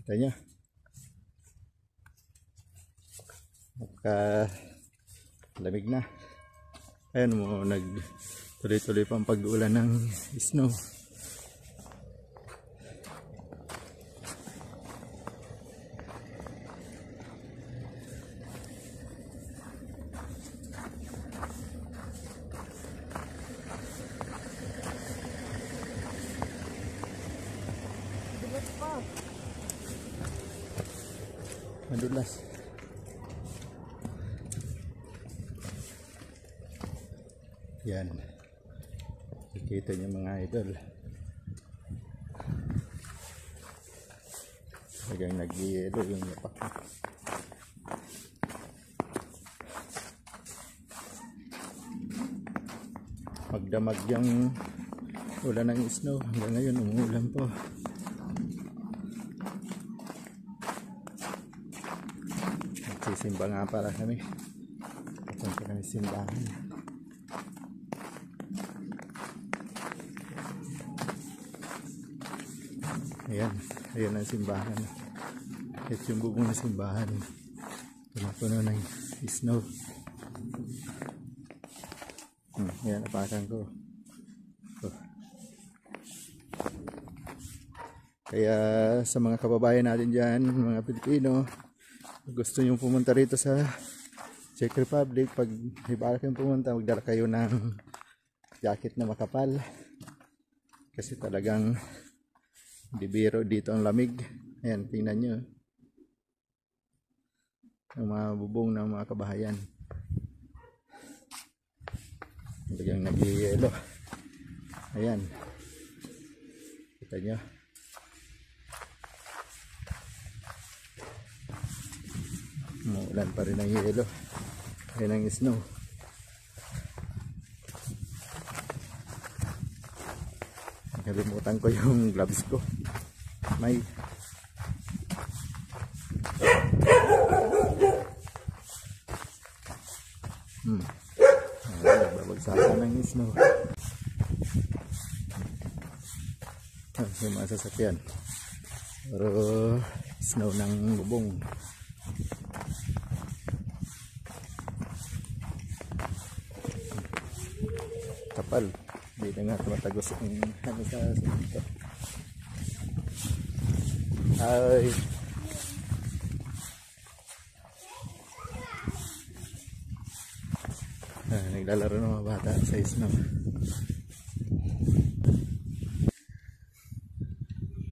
Kita nyo. Lamig na. Ayan mo, nagtuloy-tuloy pa ang pag-uulan ng snow. Madulas. Yan. Kikita niyo mga idol. Hanggang nag-yelo yung yapak. Magdamag yung ulan ng snow. Hanggang ngayon umuulan po. Nagsisimba nga para kami. Papunta kami simbahan. Ayan ang simbahan. Ito yung bubong ng simbahan. Puno ng snow. Ayan, napakan ko. Kaya sa mga kababayan natin dyan, mga Pilipino, gusto nyo pumunta rito sa Czech Republic, pag ibala kayong pumunta, magdala kayo ng jacket na makapal. Kasi talagang di biro dito ang lamig. Ayan, tingnan nyo ang mga bubong ng mga kabahayan. Talagang nag-yelo. Ayan, kita nyo. Umuulan pa rin ang yelo. Ayan ang snow. Nakalimutan ko yung gloves ko. May babagsakan ng snow. Yung mga sasakyan. Pero snow ng bubong. Kapal. Hindi na nga tumatagos ang ano sa sito. Ay. Naglalaro ng mga bata sa snow.